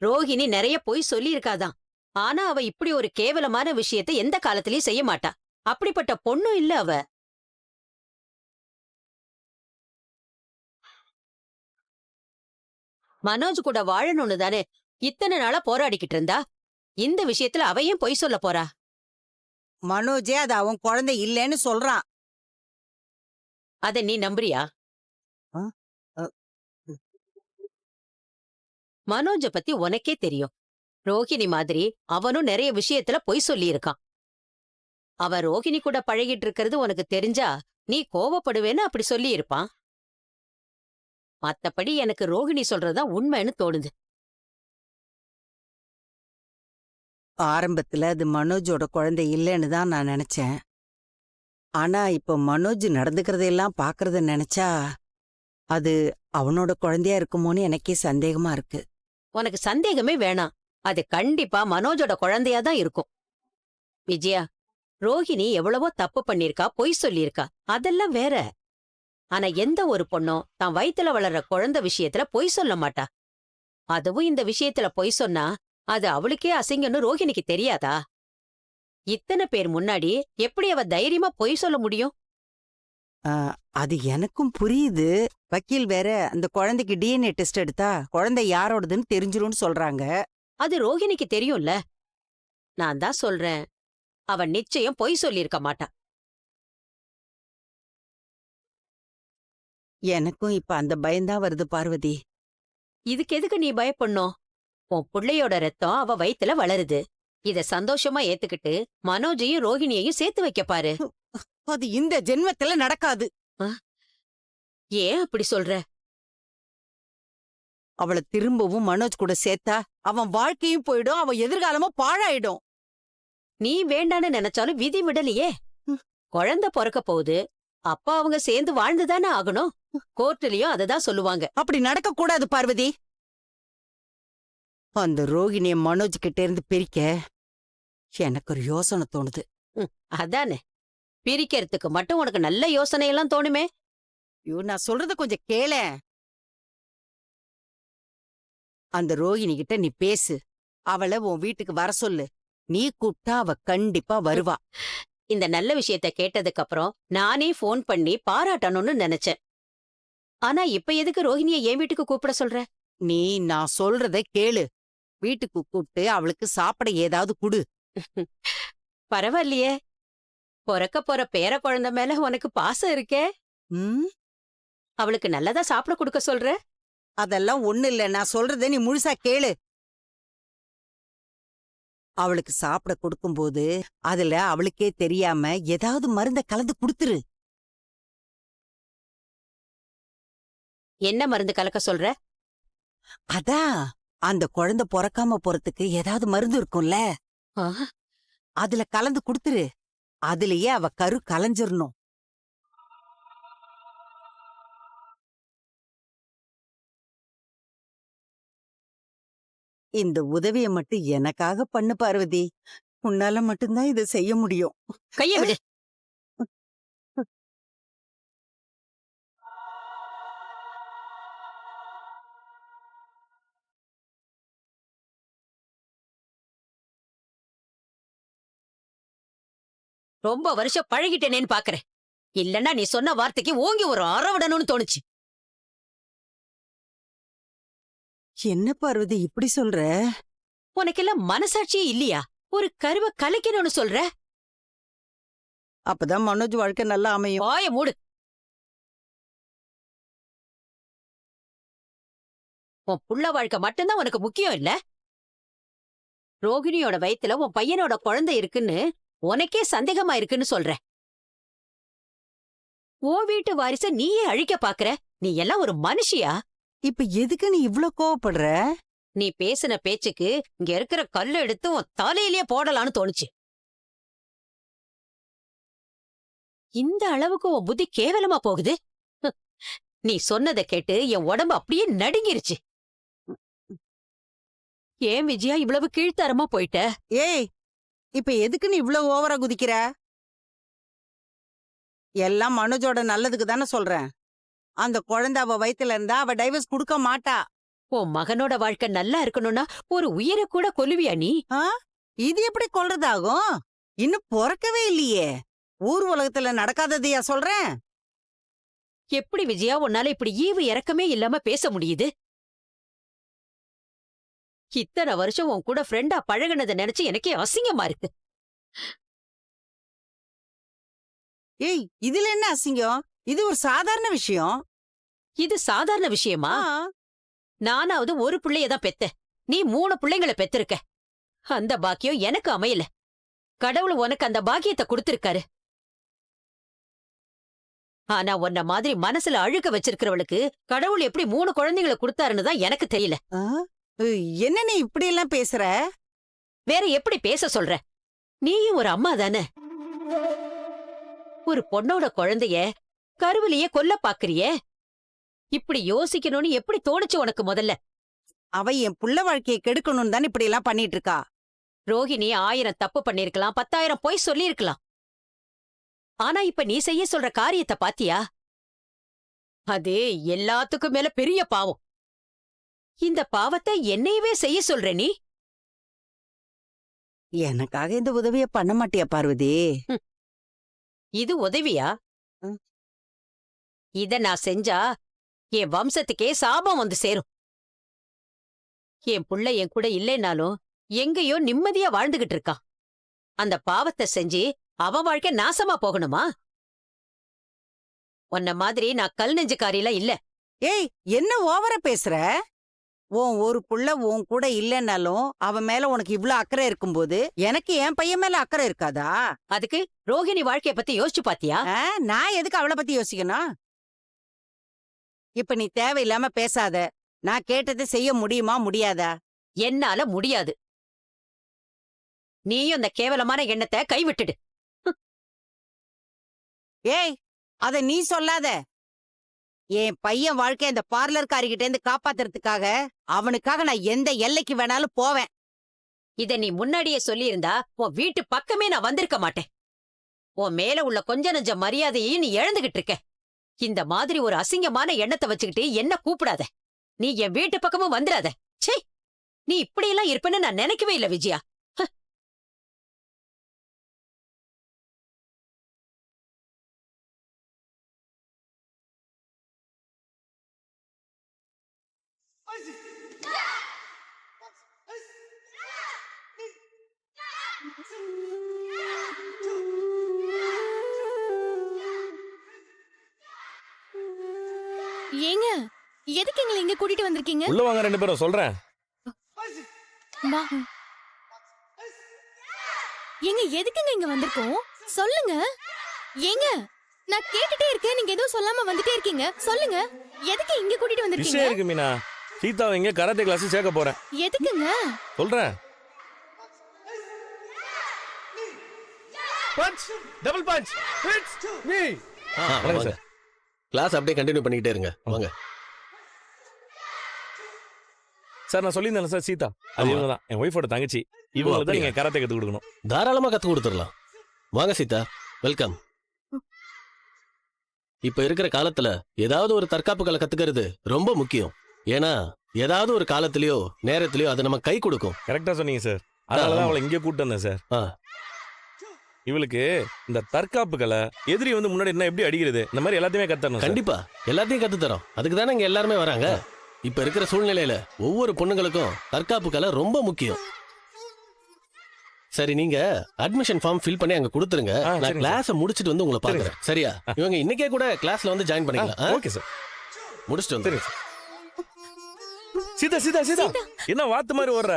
ரோஹிணி நிறைய பொய் சொல்லி இருக்காதான். ஆனா அவ இப்படி ஒரு கேவலமான விஷயத்தை எந்த காலத்திலயும் செய்ய மாட்டா. அப்படிப்பட்ட பொண்ணும் இல்ல அவ. மனோஜ் கூட வாழணும்னு தானே இத்தனை நாளா போராடிக்கிட்டு இருந்தா. இந்த விஷயத்துல அவ ஏன் பொய் சொல்ல போறா? மனோஜே அது அவன் குழந்தை இல்லைன்னு சொல்றான். அத நீ நம்புறியா? ஆ? அ, மனோஜ பத்தி உனக்கே தெரியும். ரோஹிணி மாதிரி அவனும் நிறைய விஷயத்துல பொய் சொல்லி இருக்கான். அவ ரோஹிணி கூட பழகிட்டு இருக்கிறது உனக்கு தெரிஞ்சா நீ கோவப்படுவேன்னு அப்படி சொல்லி இருப்பான். மத்தபடி எனக்கு ரோஹிணி சொல்றதுதான் உண்மைன்னு தோணுது. ஆரம்பத்துல அது மனோஜோட குழந்தை இல்லைன்னு தான் நான் நினைச்சேன். ஆனா இப்ப மனோஜ் நடந்துக்கிறதையெல்லாம் பாக்குறத நினைச்சா அது அவனோட குழந்தையா இருக்குமோன்னு எனக்கே சந்தேகமா இருக்கு. உனக்கு சந்தேகமே வேணாம். அது கண்டிப்பா மனோஜோட குழந்தையா தான் இருக்கும். விஜயா, ரோஹிணி எவ்வளவோ தப்பு பண்ணிருக்கா, பொய் சொல்லியிருக்கா, அதெல்லாம் வேற. ஆனா எந்த ஒரு பொண்ணும் தான் வயித்துல வளர்ற குழந்தை விஷயத்துல பொய் சொல்ல மாட்டா. அதுவும் இந்த விஷயத்துல பொய் சொன்னா அது அவளுக்கே அசிங்கன்னு ரோஹிணிக்கு தெரியாதா? இத்தனை பேர் முன்னாடி எப்படி அவ தைரியமா பொய் சொல்ல முடியும்? ஆ, அது எனக்கும் புரியுது. வக்கீல் வேற அந்த குழந்தைக்கு டிஎன்ஏ டெஸ்ட் எடுத்தா குழந்தை யாரோடதுன்னு தெரிஞ்சிரும்னு சொல்றாங்க. அது ரோஹிணிக்கு தெரியும்ல. நான் தான் சொல்றேன், அவ நிச்சயம் பொய் சொல்லியிருக்க மாட்டா. எனக்கும் இப்ப அந்த பயம்தான் வருது பார்வதி. இதுக்கு எதுக்கு நீ பயப்படணும்? உன் புள்ளையோட ரத்தம் அவ வயித்துல வளருது. இத சந்தோஷமா ஏத்துக்கிட்டு மனோஜையும் ரோஹிணியையும் சேர்த்து வைக்க பாரு. அது இந்த ஜென்மத்துல நடக்காது. ஆ? ஏன் அப்படி சொல்ற? அவள திரும்பவும் மனோஜ் கூட சேர்த்தா அவன் வாழ்க்கையும் போயிடும், அவன் எதிர்காலமும் பாழாயிடும். நீ வேண்டான்னு நினைச்சாலும் விதி விடலையே. குழந்தை பொறக்க போகுது. அப்பா அவங்க சேர்ந்து வாழ்ந்துதானே ஆகணும். கோர்ட்லயும் அததான் சொல்லுவாங்க. அப்படி நடக்க கூடாது பார்வதி. அந்த ரோகிணிய மனோஜ் கிட்ட இருந்து பிரிக்க எனக்கு ஒரு யோசனை தோணுது. அதானே, பிரிக்கிறதுக்கு மட்டும் உனக்கு நல்ல யோசனை எல்லாம் தோணுமே. ஐயோ, நான் சொல்றத கொஞ்சம் கேளேன். அந்த ரோகிணி கிட்ட நீ பேசு. அவளை உன் வீட்டுக்கு வர சொல்லு. நீ கூப்பிட்டா அவ கண்டிப்பா வருவா. இந்த நல்ல விஷயத்த கேட்டதுக்கு அப்புறம் நானே போன் பண்ணி பாராட்டணும்னு நினைச்சேன். ஆனா இப்ப எதுக்கு ரோஹிணிய என் வீட்டுக்கு கூப்பிட சொல்ற? நீ நான் சொல்றத கேளு. வீட்டுக்கு கூப்பிட்டு அவளுக்கு சாப்பிட ஏதாவது குடு. பரவாயில்லையே, பொறக்க போற பேர குழந்தை மேல உனக்கு பாசம் இருக்கே. ம், அவளுக்கு நல்லதா சாப்பிட கொடுக்க சொல்ற? அதெல்லாம் ஒண்ணு இல்ல. நான் சொல்றத நீ முழுசா கேளு. அவளுக்கு சாப்பிட கொடுக்கும்போது அதுல அவளுக்கே தெரியாம ஏதாவது மருந்த கலந்து குடுத்துரு. என்ன மருந்து கலக்க சொல்ற? அதான் அந்த குழந்தை பொறக்காம போறதுக்கு ஏதாவது மருந்து இருக்கும்ல, ஆ, அதுல கலந்து குடுத்துரு. அதுலயே அவ கரு கலைஞ்சிரணும். இந்த உதவிய மட்டும் எனக்காக பண்ணு பார்வதி. உன்னால மட்டும்தான் இத செய்ய முடியும். கைய விடு. ரொம்ப வருஷம் பழகிட்டேனேன்னு பாக்குறேன். இல்லன்னா நீ சொன்ன வார்த்தைக்கு ஓங்கி ஒரு அற விடணும்னு தோணுச்சு. என்ன பார்வதி இப்படி சொல்ற? உனக்கெல்லாம் மனசாட்சியே இல்லையா? ஒரு கருவை கலைக்கணும்னு சொல்ற? அப்பதான் மனோஜ் வாழ்க்கை நல்லா அமையும். வாய மூடு. உன் புள்ள வாழ்க்கை மட்டும்தான் உனக்கு முக்கியம் இல்ல? ரோகிணியோட வயித்துல உன் பையனோட குழந்தை இருக்குன்னு உனக்கே சந்தேகமா இருக்குன்னு சொல்ற. உன் வீட்டு வாரிச நீயே அழிக்க பாக்குற. நீ எல்லாம் ஒரு மனுஷியா? இப்ப எதுக்கு நீ இவ்ளோ கோவப்படுற? நீ பேசின பேச்சுக்கு இங்க இருக்கிற கல்லு எடுத்து உன் தலையிலேயே போடலான்னு தோணுச்சு. இந்த அளவுக்கு உன் புத்தி கேவலமா போகுது. நீ சொன்னதை கேட்டு என் உடம்பு அப்படியே நடுங்கிருச்சு. ஏன் விஜயா இவ்வளவு கீழ்த்தரமா போயிட்ட? ஏய், இப்ப எதுக்கு நீ இவ்ளோ ஓவரா குதிக்கிற? எல்லாம் மனோஜோட நல்லதுக்கு தானே சொல்றேன். அந்த குழந்தை அவ வயித்துல இருந்தா அவ டைவர்ஸ் குடுக்க மாட்டா. உன் மகனோட வாழ்க்கை நல்லா இருக்கணும்னா ஒரு உயிரை கூட கொல்லுவியா நீ? ஆ? இது எப்படி கொல்றதாகும்? இன்னும் பொறக்கவே இல்லையே. ஊர் உலகத்துல நடக்காததையா சொல்றேன்? எப்படி விஜயா உன்னால இப்படி ஈவு இறக்கமே இல்லாம பேச முடியுது? இத்தனை வருஷம் உன் கூட ஃப்ரெண்டா பழகுனதை நினைச்சு எனக்கே அசிங்கமா இருக்கு. ஏய், இதுல என்ன அசிங்கம்? இது ஒரு சாதாரண விஷயம். இது சாதாரண விஷயமா? நானாவது ஒரு பிள்ளைய தான் பெத்தேன். நீ 3 பிள்ளைங்களை பெத்திருக்க. அந்த பாக்கியம் எனக்கு அமையல. கடவுள் உனக்கு அந்த பாக்கியத்தை கொடுத்திருக்காரு. ஆனா உன்ன மாதிரி மனசுல அழுக்க வச்சிருக்கிறவளுக்கு கடவுள் எப்படி 3 குழந்தைகளை கொடுத்தாருன்னு தான் எனக்கு தெரியல. ஆ? என்ன நீ இப்படி எல்லாம் பேசுற? வேற எப்படி பேச சொல்ற? நீயும் ஒரு அம்மா தானே. ஒரு பொண்ணோட குழந்தைய கருவிலேயே கொல்ல பாக்குறியே. இப்படி யோசிக்கணும்னு எப்படி தோணுச்சு உனக்கு முதல்ல? அவ என் புள்ள வாழ்க்கையை கெடுக்கணும்னு தான் இப்படி எல்லாம் பண்ணிட்டு இருக்கா. ரோஹிணி 1000 தப்பு பண்ணிருக்கலாம், 10,000 பொய் சொல்லிருக்கலாம். ஆனா இப்ப நீ செய்ய சொல்ற காரியத்தை பாத்தியா? அது எல்லாத்துக்கும் மேல பெரிய பாவம். இந்த பாவத்தை என்னையவே செய்ய சொல்ற நீ? எனக்காக இந்த உதவிய பண்ண மாட்டியா பார்வதி? இது உதவியா? ம். இத நான் செஞ்சா என் வம்சத்துக்கே சாபம் வந்து சேரும். என் புள்ள என் கூட இல்லைனாலும் எங்கேயோ நிம்மதியா வாழ்ந்துகிட்டு இருக்கான். அந்த பாவத்தை செஞ்சு அவன் வாழ்க்கை நாசமா போகணுமா? உன்ன மாதிரி நான் கல் நெஞ்சுக்காரிலாம் இல்ல. ஏய், என்ன ஓவரா பேசுற? உன் ஒரு புள்ள உன் கூட இல்லைன்னாலும் அவன் மேல உனக்கு இவ்ளோ அக்கறை இருக்கும்போது எனக்கு என் பையன் மேல அக்கறை இருக்காதா? அதுக்கு ரோஹிணி வாழ்க்கைய பத்தி யோசிச்சு பாத்தியா? நான் எதுக்கு அவளை பத்தி யோசிக்கணும்? இப்ப நீ தேவையில்லாம பேசாத. நான் கேட்டதை செய்ய முடியுமா முடியாதா? என்னால முடியாது. நீயும் அந்த கேவலமான எண்ணத்தை கைவிட்டுடு. ஏய், அத நீ சொல்லாத. என் பையன் வாழ்க்கை இந்த பார்லர்காரிகிட்ட இருந்து காப்பாத்துறதுக்காக அவனுக்காக நான் எந்த எல்லைக்கு வேணாலும் போவேன். இத நீ முன்னாடியே சொல்லியிருந்தா உன் வீட்டு பக்கமே நான் வந்திருக்க மாட்டேன். உன் மேல உள்ள கொஞ்ச நெஞ்ச மரியாதையையும் நீ இழந்துகிட்டு இருக்க. இந்த மாதிரி ஒரு அசிங்கமான எண்ணத்தை வச்சுக்கிட்டு என்ன கூப்பிடாத. நீ என் வீட்டு பக்கமும் வந்துடாத. ச்சே, நீ இப்படியெல்லாம் இருப்பேன்னு நான் நினைக்கவே இல்ல விஜயா. ஏங்க, எதுக்கு எங்களை இங்க கூட்டிட்டு வந்திருக்கீங்க? உள்ள வாங்க 2 பேரும் சொல்றேன். வா. ஏங்க, எதுக்குங்க இங்க வந்திருக்கோம்? சொல்லுங்க. ஏங்க, நான் கேட்டுட்டே இருக்கேன், நீங்க எதுவும் சொல்லாம வந்துட்டே இருக்கீங்க. சொல்லுங்க, எதுக்கு இங்க கூட்டிட்டு விஷயம் வந்திருக்கீங்க? இருக்கு மீனா. சீதாவை இங்க கராத்தே கிளாஸ் சேர்க்க போறேன். எதுக்குங்க? சொல்றேன். Punch double punch hits me. வணக்கம் சார். கிளாஸ் அப்படியே கண்டினியூ பண்ணிட்டே இருங்க. வாங்க சார், நான் சொல்லியிருந்தேன் சார், சீதா அது ஆமா. இவங்க தான், என் ஒய்ஃபோட தங்கச்சி. இவங்களுக்கு தான் அப்படியா? நீங்க கராத்தே கத்து கொடுக்கணும். தாராளமா கத்து கொடுத்துடலாம். வாங்க சீதா, வெல்கம். இப்ப இருக்கிற காலத்துல ஏதாவது ஒரு தற்காப்பு கலை கத்துக்கிறது ரொம்ப முக்கியம். ஏன்னா ஏதாவது ஒரு காலத்திலயோ நேரத்திலயோ அது நம்ம கை கொடுக்கும். கரெக்டா சொன்னீங்க சார். அதனாலதான் ஆமா. அவளை இங்கே கூப்பிட்டு வந்தேன் சார். ஆ. இவளுக்கு இந்த தற்காப்பு கலை, எதிரி வந்து முன்னாடி என்ன எப்படி அடிக்கிறது, இந்த மாதிரி எல்லாத்தையுமே கத்தரணும் சார். கண்டிப்பா எல்லாத்தையும் கத்து தரோம். அதுக்கு தானே இங்க எல்லாருமே வராங்க. இப்ப இருக்கிற சூழ்நிலையில ஒவ்வொரு பொண்ணுங்களுக்கும் தற்காப்பு கலை ரொம்ப முக்கியம். சரி, நீங்க அட்மிஷன் ஃபார்ம் ஃபில் பண்ணி அங்க கொடுத்துருங்க. ஆ, நான் சரிங்க கிளாஸ முடிச்சிட்டு வந்து உங்களை பாக்குறேன். சரியா? இவங்க இன்னைக்கே கூட கிளாஸ்ல வந்து ஜாயின் பண்ணிக்கலாம். ஆ? Okay sir. முடிச்சிட்டு வந்து. சரிங்க சார். சீதா சீதா சீதா, என்ன வாத்து மாதிரி ஓடுற?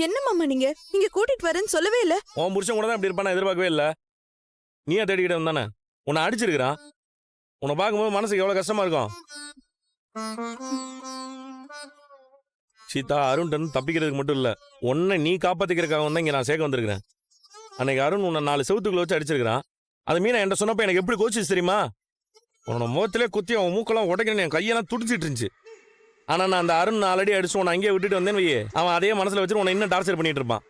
என்ன மாமா நீங்க இங்க கூட்டிட்டு வரேன்னு சொல்லவே இல்ல. உன் புருஷன் கூட தான் இப்படி இருப்பான எதிர்பார்க்கவே இல்ல. நீயா தேடிக்கிட்ட வந்தானே, உன்னை அடிச்சிருக்கிறான். உன்னை பார்க்கும்போது மனசுக்கு எவ்வளவு கஷ்டமா இருக்கும். சீதா, அருண் தப்பிக்கிறதுக்கு மட்டும் இல்ல, உன்னை நீ காப்பாத்திக்கிறதுக்காக தான் இங்க நான் சேர்க்க வந்திருக்கிறேன். அன்னைக்கு அருண் உன்னை 4 செவுத்துக்குள்ள வச்சு அடிச்சிருக்கிறான். அது மீனா என்கிட்ட சொன்னப்ப எனக்கு எப்படி கோச்சிச்சு தெரியுமா? உன்னோட முகத்திலே குத்தி அவன் மூக்கெல்லாம் உடைக்கணும், என் கையெல்லாம் துடிச்சிட்டு இருந்துச்சு. ஆனா நான் அந்த அருண் ஆல்ரெடி அடிச்சு உன்னை அங்கேயே விட்டுட்டு வந்தேன்னு வையே, அவன் அதே மனசுல வச்சு உன்னை இன்னும் டார்ச்சர் பண்ணிட்டு இருப்பான்.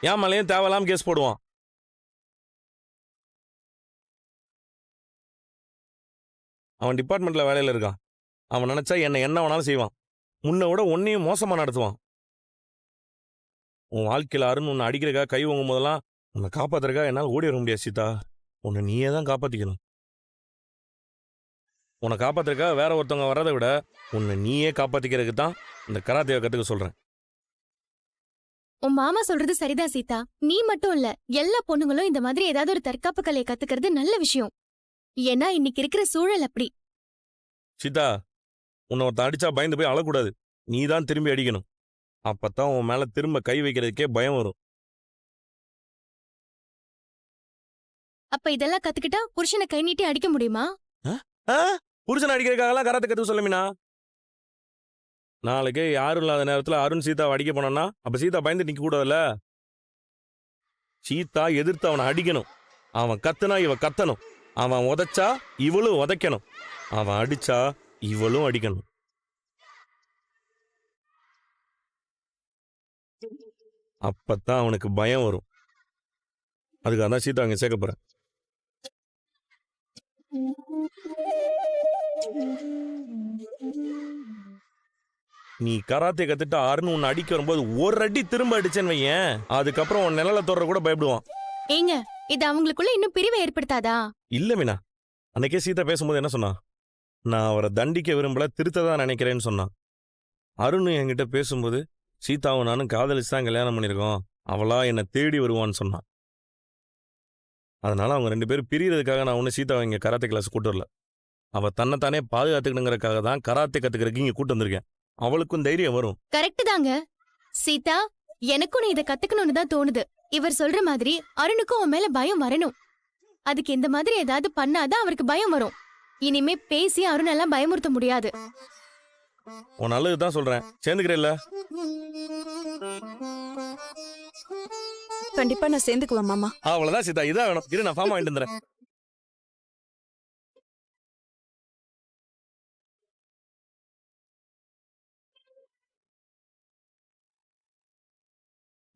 ஏன் மேலேயும் தேவையில்லாம கேஸ் போடுவான். அவன் டிபார்ட்மெண்ட்ல வேலையில இருக்கான். அவன் நினைச்சா என்ன வேணாலும் செய்வான். உன்னை விட உன்னையும் மோசமா நடத்துவான். உன் வாழ்க்கையில அருண் உன்னை அடிக்கிறதுக்காக கை வாங்கும் போதெல்லாம் உன்னை காப்பாத்துறதுக்காக என்னால் ஓடி வர முடியாது சீதா. உன்னை நீயே தான் காப்பாத்திக்கணும். உன்னை காப்பாத்துறதுக்காக வேற ஒருத்தவங்க வர்றதை விட உன்னை நீயே காப்பாத்திக்கிறதுக்கு தான் இந்த கராத்தேவை கத்துக்க சொல்றேன். உன் மாமா சொல்றது சரிதான் சீதா. நீ மட்டும் இல்ல, எல்லா பொண்ணுங்களும் இந்த மாதிரி ஏதாவது ஒரு தற்காப்பு கலையை கத்துக்கிறது நல்ல விஷயம். ஏன்னா இன்னைக்கு இருக்கிற சூழல் அப்படி. சீதா, உன்னை ஒருத்தன் அடிச்சா பயந்து போய் அழக்கூடாது. நீ தான் திரும்பி அடிக்கணும். அப்பதான் உன் மேல திரும்ப கை வைக்கிறதுக்கே பயம் வரும். அப்ப இதெல்லாம் கத்துக்கிட்டா புருஷனை கை நீட்டி அடிக்க முடியுமா? புருஷன் அடிக்கிறதுக்காகலாம் கராத்தே கத்துக்க சொல்லுமினா. நாளைக்கு யாரும் இல்லாத நேரத்துல அருண் சீதாவை அடிக்க போனான்னா அப்ப சீதா பயந்து நிக்க கூடாதுல்ல. சீதா எதிர்த்து அவனை அடிக்கணும். அவன் கத்துனா இவ கத்தணும். அவன் உதைச்சா இவளும் உதைக்கணும். அவன் அடிச்சா இவளும் அடிக்கணும். அப்பத்தான் அவனுக்கு பயம் வரும். அதுக்காக தான் சீதா அங்க சேர்க்க போறேன். நீ கராத்தே கத்துட்டு அருண் உன்னை அடிக்க வரும்போது ஒரு அடி திரும்ப அடிச்சேன்னு வையேன், அதுக்கப்புறம் உன் நிழல தொடர கூட பயப்படுவான். ஏங்க, இது அவங்களுக்குள்ள இன்னும் பிரிவை ஏற்படுத்தாதா? இல்ல மீனா, அன்னைக்கே சீதா பேசும்போது என்ன சொன்னா, நான் அவரை தண்டிக்க விரும்பல, திருத்ததான் நினைக்கிறேன்னு சொன்னான். அருண் என்கிட்ட பேசும்போது சீதாவும் நானும் காதலிச்சு தான் கல்யாணம் பண்ணியிருக்கோம், அவளா என்னை தேடி வருவான்னு சொன்னான். அதனால அவங்க 2 பேரும் பிரியறதுக்காக நான் ஒன்னும் சீதாவை இங்க கராத்தே கிளாஸ் கூட்டு வரல. அவ தன்னைத்தானே பாதுகாத்துக்கணுங்கிறதுக்காக தான் கராத்தே கத்துக்கிறதுக்கு இங்க கூட்டு வந்திருக்கேன். அவளுக்கும் தைரியம் வரும். கரெக்ட் தாங்க சீதா. எனக்கும் நீ இதை கத்துக்கணும்னு தான் தோணுது. இவர் சொல்ற மாதிரி அருணுக்கும் உன் மேல பயம் வரணும். அதுக்கு இந்த மாதிரி ஏதாவது பண்ணாதான் அவருக்கு பயம் வரும். இனிமே பேசி அருணெல்லாம் பயமுறுத்த முடியாது. உன் நல்லதுதான் சொல்றேன், சேர்ந்துக்கிறேல்ல? கண்டிப்பா நான் சேர்ந்துக்குவேன் மாமா. அவ்வளவுதான் சீதா, இதான் வேணும். இரு, நான் ஃபார்ம் வாங்கிட்டு வந்துடுறேன்.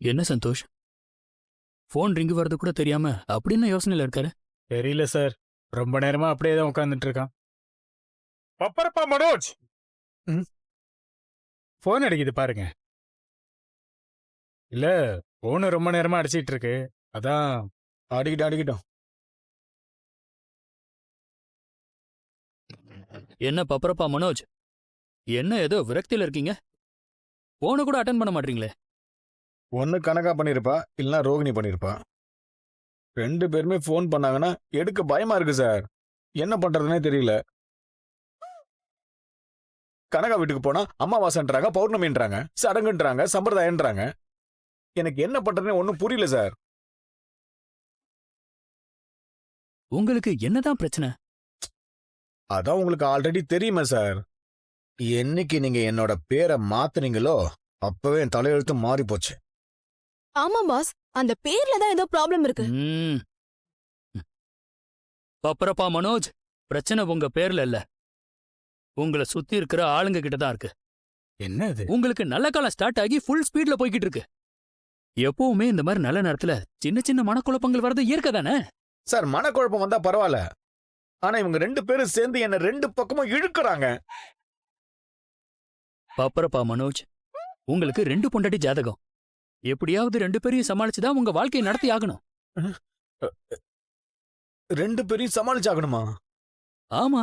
என்ன சந்தோஷ், ஃபோன் ரிங்கு வர்றது கூட தெரியாம அப்படி என்ன யோசனையில இருக்காரு? தெரியல சார், ரொம்ப நேரமா அப்படியே தான் உட்காந்துட்டு இருக்கான். பப்பரப்பா மனோஜ், போன் அடிக்குது பாருங்க. இல்ல, போனு ரொம்ப நேரமா அடிச்சிட்டு இருக்கு, அதான். அடிக்கிட்டோம். என்ன பப்பரப்பா மனோஜ், என்ன ஏதோ விரக்தியில இருக்கீங்க? போனை கூட அட்டன் பண்ண மாட்டீங்களே? ஒன்னு கனகா பண்ணிருப்பா, இல்லனா ரோகிணி பண்ணிருப்பா. 2 பேருமே ஃபோன் பண்ணாங்கன்னா எடுக்க பயமா இருக்கு சார். என்ன பண்றதுனே தெரியல. கனகா வீட்டுக்கு போனா அமாவாசைன்றாங்க, பௌர்ணமின்றாங்க, சடங்குன்றாங்க, சம்பிரதாயன்றாங்க. எனக்கு என்ன பண்றதுனே ஒன்னும் புரியல சார். உங்களுக்கு என்னதான் பிரச்சனை? அதான் உங்களுக்கு ஆல்ரெடி தெரியுமே சார். என்னைக்கு நீங்க என்னோட பேரை மாத்துனீங்களோ அப்பவே என் தலையெழுத்து மாறி போச்சு. ஆமா பாஸ், அந்த பேர்ல தான் ஏதோ ப்ராப்ளம் இருக்கு. பப்பரப்பா மனோஜ், பிரச்சனை உங்க பேர்ல இல்ல, உங்களை சுத்தி இருக்கிற ஆளுங்க கிட்ட தான் இருக்கு. என்ன இது? உங்களுக்கு நல்ல காலம் ஸ்டார்ட் ஆகி ஃபுல் ஸ்பீட்ல போய்கிட்டு இருக்கு. எப்பவுமே இந்த மாதிரி நல்ல நேரத்துல சின்ன சின்ன மனக்குழப்பங்கள் வரது இயற்கை தானே சார். மனக்குழப்பம் வந்தா பரவாயில்ல, ஆனா இவங்க 2 பேரும் சேர்ந்து என்ன 2 பக்கமும் இழுக்குறாங்க. பப்பரப்பா மனோஜ், உங்களுக்கு 2 பொண்டாட்டி ஜாதகம். எப்படியாவது 2 பேரையும் சமாளிச்சுதான் உங்க வாழ்க்கையை நடத்தி ஆகணும். 2 பேரையும் சமாளிச்சாகணுமா? ஆமா,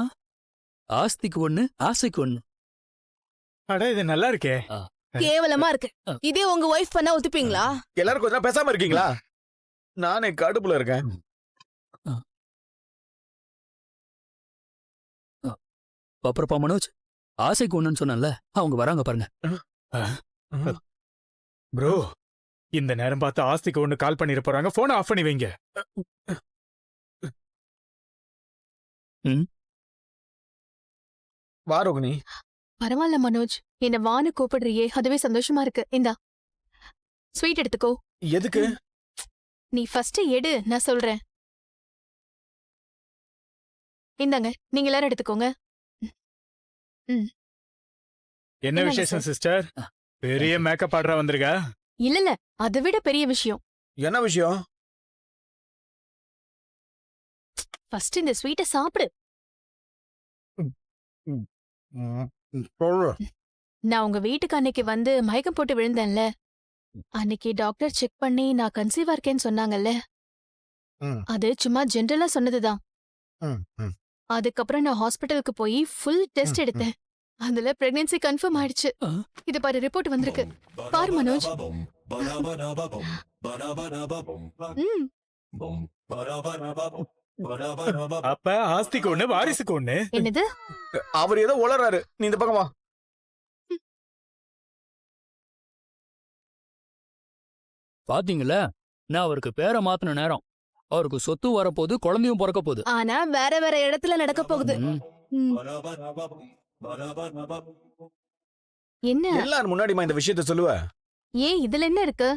ஆஸ்திக்கு 1, ஆசைக்கு 1. அட, இது நல்லா இருக்கே. கேவலமா இருக்கு. இதே உங்க ஒய்ஃப் பண்ணா ஒத்துப்பீங்களா? எல்லாரும் கொஞ்சம் பேசாம இருக்கீங்களா? நானே கடுப்புல இருக்கேன். பப்பரப்பா மனோஜ், ஆசைக்கு 1ன்னு சொன்னல, அவங்க வராங்க பாருங்க. ப்ரோ, இந்த நேரம் பார்த்து ஆஸ்திக்கு ஒண்ணு கால் பண்ணிட்டு போறாங்க. போனை ஆஃப் பண்ணி வைங்க. வா ரோகிணி. பரவாயில்ல மனோஜ், என்ன வான்னு கூப்பிடுறியே, அதுவே சந்தோஷமா இருக்கு. இந்தா ஸ்வீட் எடுத்துக்கோ. எதுக்கு? நீ ஃபர்ஸ்ட் எடு, நான் சொல்றேன். இந்தாங்க, நீங்க எல்லாரும் எடுத்துக்கோங்க. என்ன என்னங்க விசேஷம் சார்? சிஸ்டர்? பெரிய மேக்கப் ஆர்டரா வந்திருக்கா? இல்ல, அதை விட பெரிய விஷயம். என்ன விஷயம்? ஃபர்ஸ்ட் இந்த ஸ்வீட்டை சாப்பிடு. சொல்லு. நான் உங்க வீட்டுக்கு அன்னைக்கு வந்து மயக்கம் போட்டு விழுந்தேன்ல, அன்னைக்கு டாக்டர் செக் பண்ணி நான் கன்சீவா இருக்கேன்னு சொன்னாங்கல்ல, ம். அது சும்மா ஜென்ரலா சொன்னதுதான். ம், ம். அதுக்கப்புறம் நான் ஹாஸ்பிட்டலுக்கு போய் ஃபுல் டெஸ்ட் ம், எடுத்தேன். அதுல பிரெக்னன்சி கன்ஃபார்ம் ஆயிடுச்சு. ஆ? இது பாரு ரிப்போர்ட் வந்திருக்கு. பாரு மனோஜ். ம். அப்ப ஆஸ்திக்கு ஒண்ணு வாரிசுக்கு ஒண்ணு. என்னது? அவர் ஏதோ உளறாரு, நீ இந்த பக்கம் வா. பாத்தீங்களா, நான் அவருக்கு பேரை மாத்தின நேரம். அவருக்கு சொத்து வரப்போகுது, குழந்தையும் பிறக்க போகுது. ஆனா வேற வேற இடத்துல நடக்க போகுது. ம். ம். என்ன? எல்லாரும் முன்னாடிமா இந்த விஷயத்த சொல்லுவ. ஏன் இதுல என்ன இருக்கு?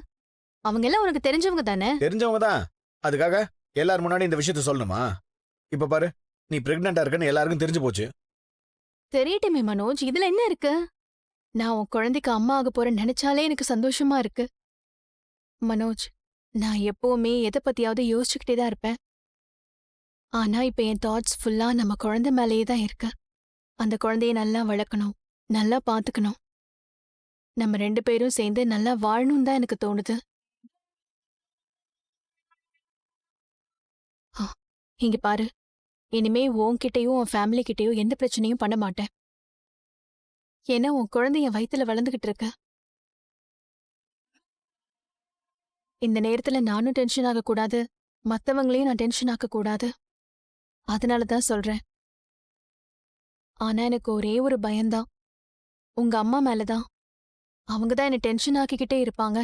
அவங்க எல்லாம் உனக்கு தெரிஞ்சவங்க தானே? தெரிஞ்சவங்க தான். அதுக்காக எல்லாரும் முன்னாடி இந்த விஷயத்த சொல்லணுமா? இப்ப பாரு, நீ பிரெக்னண்டா இருக்கன்னு எல்லாருக்கும் தெரிஞ்சு போச்சு. தெரியட்டுமே மனோஜ், இதுல என்ன இருக்கு? நான் உன் குழந்தைக்கு அம்மா ஆக போறேன்னு நினைச்சாலே எனக்கு சந்தோஷமா இருக்கு. மனோஜ், நான் எப்பவுமே எதை பத்தியாவது யோசிச்சுக்கிட்டே தான் இருப்பேன். ஆனா இப்ப என் தாட்ஸ் ஃபுல்லா நம்ம குழந்தை மேலேயே தான் இருக்கு. அந்த குழந்தைய நல்லா வளர்க்கணும், நல்லா பாத்துக்கணும். நம்ம 2 பேரும் சேர்ந்து நல்லா வாழணும் தான் எனக்கு தோணுது. ஆ, இங்க பாரு, இனிமே உன்கிட்டயும் உன் ஃபேமிலி கிட்டயும் எந்த பிரச்சனையும் பண்ண மாட்டேன். ஏன்னா உன் குழந்தை என் வயித்துல வளர்ந்துகிட்டு இருக்க. இந்த நேரத்துல நானும் டென்ஷன் ஆகக்கூடாது, மத்தவங்களையும் நான் டென்ஷன் ஆக்கக்கூடாது. அதனால தான் சொல்றேன். ஆனா எனக்கு ஒரே ஒரு பயம்தான், உங்க அம்மா மேலதான். அவங்க தான் என்ன டென்ஷன் ஆக்கிக்கிட்டே இருப்பாங்க.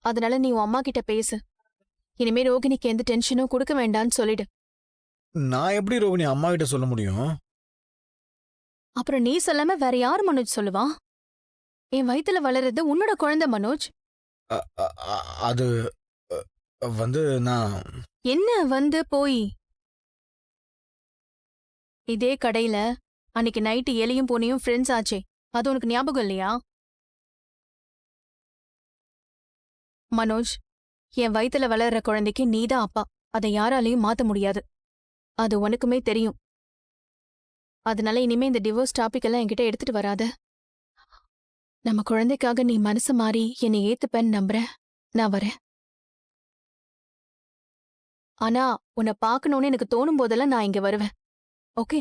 அதனால நீ உன் அம்மா கிட்ட பேசு. இனிமே ரோகிணிக்கு எந்த டென்ஷனும் கொடுக்க வேண்டான்னு சொல்லிடு. நான் எப்படி ரோகிணி அம்மா கிட்ட சொல்ல முடியும்? அப்புறம் நீ சொல்லாம வேற யார் மனோஜ் சொல்லுவா? என் வயித்துல வளர்றது உன்னோட குழந்தை மனோஜ். அ- அ- அ- அது வந்து நான் என்ன வந்து போய்? இதே கடையில அன்னைக்கு நைட்டு எலியும் பூனையும் ஃப்ரெண்ட்ஸ் ஆச்சே, அது உனக்கு ஞாபகம் இல்லையா? மனோஜ், என் வயித்துல வளர்ற குழந்தைக்கு நீதான் அப்பா. அதை யாராலையும் மாத்த முடியாது. அது உனக்குமே தெரியும். அதனால இனிமே இந்த டிவோர்ஸ் டாபிக் எல்லாம் என்கிட்ட எடுத்துட்டு வராத. நம்ம குழந்தைக்காக நீ மனசு மாறி என்னை ஏத்துப்பேன்னு நம்புறேன். நான் வரேன். ஆனா உன்னை பார்க்கணும்னு எனக்கு தோணும் போதெல்லாம் நான் இங்க வருவேன். ஓகே?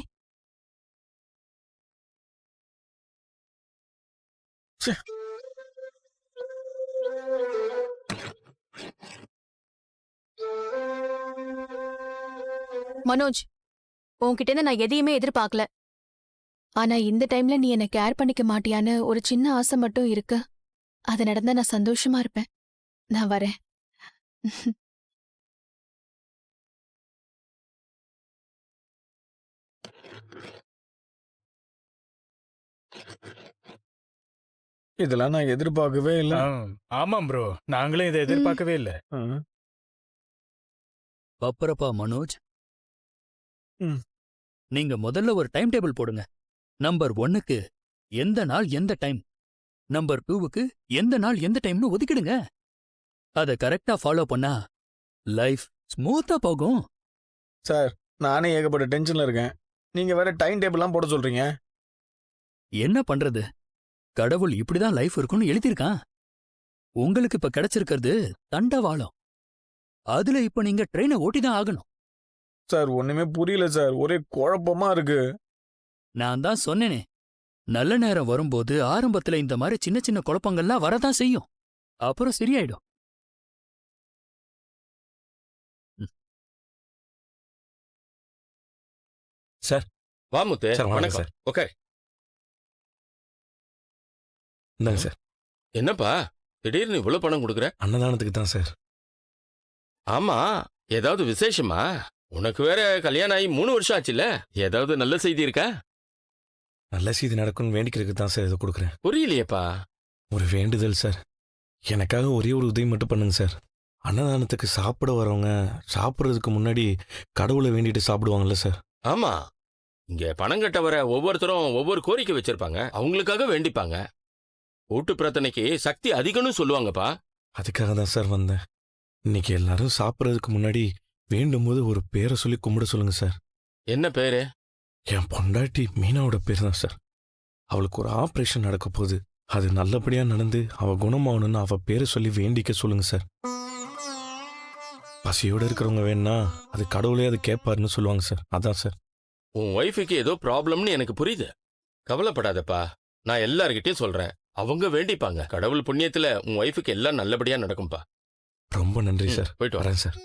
மனோஜ், உன்கிட்ட இருந்து நான் எதையுமே எதிர்பார்க்கல. ஆனா இந்த டைம்ல நீ என்ன கேர் பண்ணிக்க மாட்டியான்னு ஒரு சின்ன ஆசை மட்டும் இருக்கு. அது நடந்தா நான் சந்தோஷமா இருப்பேன். நான் வரேன். இதெல்லாம் நான் எதிர்பார்க்கவே இல்லை. ஆமாம் ப்ரோ, நாங்களும் இதை எதிர்பார்க்கவே இல்ல. பப்பரப்பா மனோஜ், ம். நீங்க முதல்ல ஒரு டைம் டேபிள் போடுங்க. நம்பர் 1க்கு எந்த நாள் எந்த டைம், நம்பர் 2க்கு எந்த நாள் எந்த டைம்னு ஒதுக்கிடுங்க. அத கரெக்டா ஃபாலோ பண்ணா லைஃப் ஸ்மூத்தா போகும். சார், நானே ஏகப்பட்ட டென்ஷன்ல இருக்கேன். நீங்க வேற டைம் டேபிள்லாம் போட சொல்றீங்க. என்ன பண்றது, கடவுள் இப்படிதான் லைஃப் இருக்கும்னு எழுதியிருக்கான். உங்களுக்கு இப்ப கிடைச்சிருக்கிறது தண்டவாளம். அதுல இப்ப நீங்க ட்ரெயினை ஓட்டிதான் ஆகணும். சார், ஒண்ணுமே புரியல சார். ஒரே குழப்பமா இருக்கு. நான் தான் சொன்னேனே, நல்ல நேரம் வரும்போது ஆரம்பத்துல இந்த மாதிரி சின்ன சின்ன குழப்பங்கள்லாம் வரதான் செய்யும். அப்புறம் சரியாயிடும். வா முத்து. சார், வணக்கம் வணக்கம். சார். ஓகே. இந்தாங்க சார். என்னப்பா திடீர்னு இவ்வளவு பணம் கொடுக்குற? அன்னதானத்துக்கு தான் சார். ஆமா, ஏதாவது விசேஷமா? உனக்கு வேற கல்யாணம் ஆகி 3 வருஷம் ஆச்சுல்ல, ஏதாவது நல்ல செய்தி இருக்கா? நல்ல செய்தி நடக்கும்னு வேண்டிக்கிறதுக்கு தான் சார் இதை கொடுக்குறேன். புரியலையேப்பா. ஒரு வேண்டுதல் சார். எனக்காக ஒரே ஒரு உதவி மட்டும் பண்ணுங்க சார். அன்னதானத்துக்கு சாப்பிட வரவங்க சாப்பிட்றதுக்கு முன்னாடி கடவுளை வேண்டிட்டு சாப்பிடுவாங்கல்ல சார். ஆமா, இங்க பணம் கட்ட வர ஒவ்வொருத்தரும் ஒவ்வொரு கோரிக்கை வச்சிருப்பாங்க, அவங்களுக்காக வேண்டிப்பாங்க. கூட்டு பிரார்த்தனைக்கு சக்தி அதிகம்னு சொல்லுவாங்கப்பா. அதுக்காக தான் சார் வந்தேன். இன்னைக்கு எல்லாரும் சாப்பிட்றதுக்கு முன்னாடி வேண்டும் போது ஒரு பேரை சொல்லி கும்பிட சொல்லுங்க சார். என்ன பேரு? என் பொண்டாட்டி மீனாவோட பேர் தான் சார். அவளுக்கு ஒரு ஆப்ரேஷன் நடக்க போகுது. அது நல்லபடியா நடந்து அவ குணமாகணும்னு அவ பேரை சொல்லி வேண்டிக்க சொல்லுங்க சார். பசியோட இருக்கிறவங்க வேணா அது கடவுளே அது கேட்பாருன்னு சொல்லுவாங்க சார். அதான் சார். உன் ஒய்ஃபுக்கு ஏதோ ப்ராப்ளம்னு எனக்கு புரியுது. கவலைப்படாதப்பா, நான் எல்லார்கிட்டயும் சொல்றேன். அவங்க வேண்டிப்பாங்க. கடவுள் புண்ணியத்துல உன் ஒய்ஃபுக்கு எல்லாம் நல்லபடியா நடக்கும்பா. ரொம்ப நன்றி சார். போயிட்டு வரேன். வரேன் சார்.